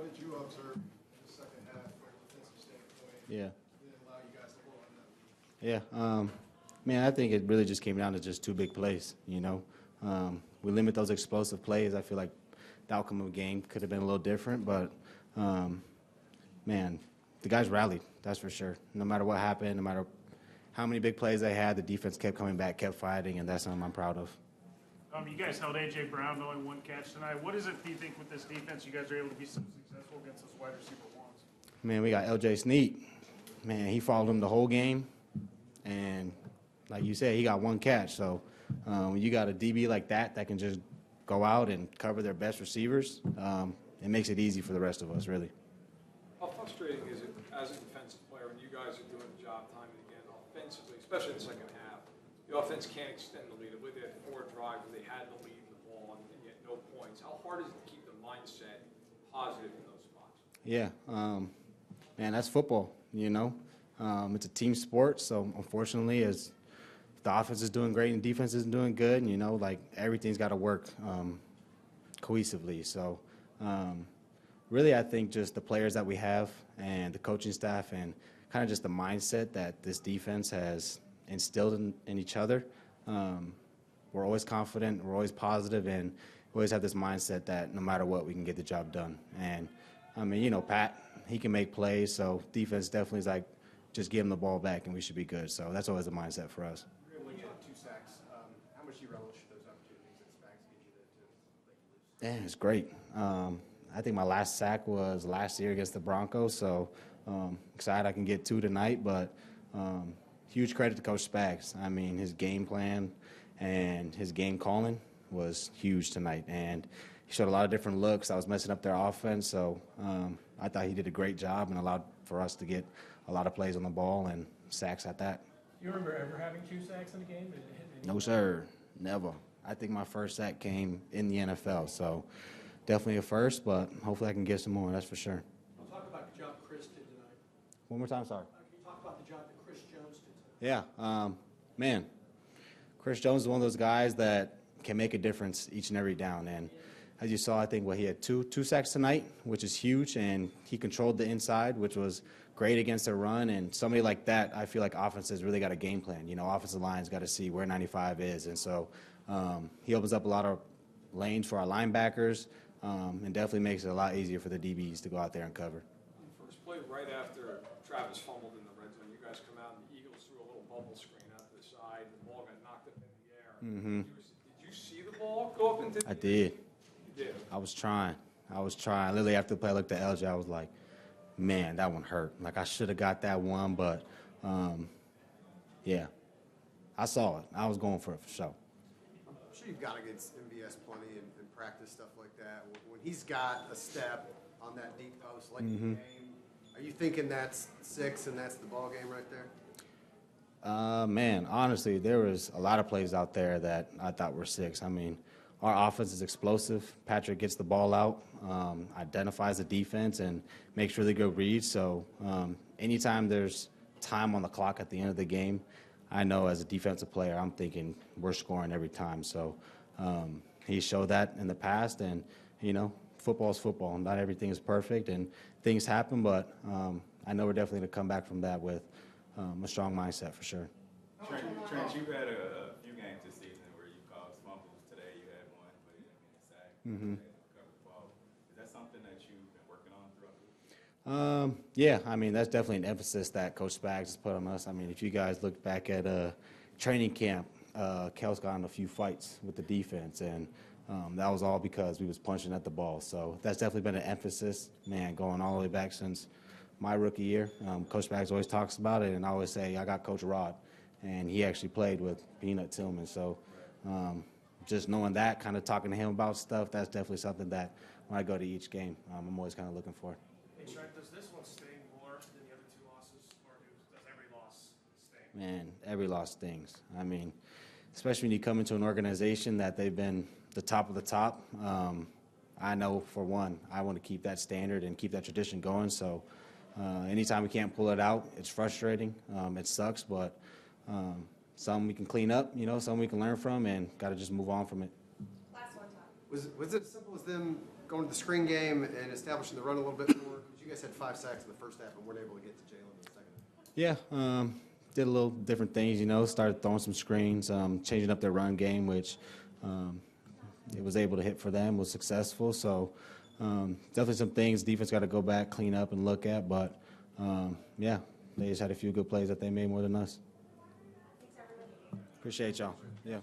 did you observe in the second half from a defensive standpoint? Yeah. Didn't allow you guys to roll on that lead? Yeah. Man, I think it really just came down to just two big plays, you know. We limit those explosive plays. I feel like the outcome of the game could have been a little different, but, man, the guys rallied, that's for sure. No matter what happened, no matter how many big plays they had, the defense kept coming back, kept fighting, and that's something I'm proud of. You guys held A.J. Brown to only one catch tonight. What is it, do you think, with this defense, you guys are able to be so successful against those wide receiver ones? Man, we got L.J. Snead. Man, he followed him the whole game, and like you said, he got one catch. So when you got a DB like that that can just go out and cover their best receivers, it makes it easy for the rest of us, really. How frustrating is it as a defensive player when you guys are doing the job time and again offensively, especially in the second half? The offense can't extend the lead. I believe they had 4 drives where they had the lead in the ball and yet no points. How hard is it to keep the mindset positive in those spots? Yeah, man, that's football, you know. It's a team sport, so unfortunately, as the offense is doing great and defense isn't doing good, you know, like everything's got to work cohesively. So really, I think just the players that we have and the coaching staff and kind of just the mindset that this defense has instilled in each other. We're always confident, we're always positive, and we always have this mindset that no matter what, we can get the job done. And, I mean, you know, Pat, he can make plays, so defense definitely is like, just give him the ball back and we should be good. So that's always a mindset for us. You're able to get 2 sacks. How much do you relish those opportunities that Spags gives you to let you loose? Yeah, it's great. I think my last sack was last year against the Broncos, so excited I can get 2 tonight, but huge credit to Coach Spags. I mean, his game plan and his game calling was huge tonight, and he showed a lot of different looks. I was messing up their offense, so I thought he did a great job and allowed for us to get a lot of plays on the ball and sacks at that. You remember ever having 2 sacks in a game? Did it hit any? No, sir, never. I think my first sack came in the NFL, so definitely a first, but hopefully I can get some more, that's for sure. Talk about the job Chris did tonight. One more time, sorry. Can you talk about the job that Chris Jones did tonight? Yeah, man, Chris Jones is one of those guys that can make a difference each and every down. And as you saw, I think he had two sacks tonight, which is huge, and he controlled the inside, which was great against a run. And somebody like that, I feel like offenses really got a game plan. You know, offensive line's got to see where 95 is, and so he opens up a lot of lanes for our linebackers, and definitely makes it a lot easier for the DBs to go out there and cover. First play right after Travis fumbled in the red zone, you guys come out and the Eagles threw a little bubble screen out to the side, and the ball got knocked up in the air. Mm-hmm. Did you see the ball go up into the I did. You did. I was trying. Literally after the play, I looked at LJ. I was like, man, that one hurt. Like, I should have got that one, but, yeah. I saw it. I was going for it for sure. I'm sure you've got against MVS plenty and practice stuff like that. When he's got a step on that deep post late in the game, are you thinking that's 6 and that's the ball game right there? Man, honestly, there was a lot of plays out there that I thought were 6. I mean, our offense is explosive. Patrick gets the ball out, identifies the defense, and makes really good reads. So anytime there's time on the clock at the end of the game, I know as a defensive player, I'm thinking we're scoring every time. So he showed that in the past, and, you know, football is football. Not everything is perfect, and things happen, but I know we're definitely going to come back from that with a strong mindset for sure. Trent, you've had a few games this season where you caused fumbles. Today you had one, but you didn't mean a sack. Mm-hmm. Covered the ball. Is that something that you've been working on throughout the week? Yeah, I mean, that's definitely an emphasis that Coach Spags has put on us. I mean, if you guys look back at training camp, Kel's got in a few fights with the defense, and that was all because we was punching at the ball. So that's definitely been an emphasis, man, going all the way back since my rookie year. Coach Spags always talks about it, and I always say I got Coach Rod, and he actually played with Peanut Tillman. So just knowing that, kind of talking to him about stuff, that's definitely something that when I go to each game, I'm always kind of looking for. Hey, Trent, does this one sting more than the other 2 losses, or does every loss sting? Man, every loss stings. I mean, especially when you come into an organization that they've been the top of the top. I know, for one, I want to keep that standard and keep that tradition going. So anytime we can't pull it out, it's frustrating. It sucks, but some we can clean up, you know, some we can learn from, and got to just move on from it. Last one, Tom. Was it as simple as them going to the screen game and establishing the run a little bit more? 'Cause you guys had 5 sacks in the first half and weren't able to get to Jalen in the second half. Yeah, did a little different things, started throwing some screens, changing up their run game, which it was able to hit for them, was successful. So definitely some things defense got to go back, clean up, and look at. But, yeah, they just had a few good plays that they made more than us. Appreciate y'all. Yeah.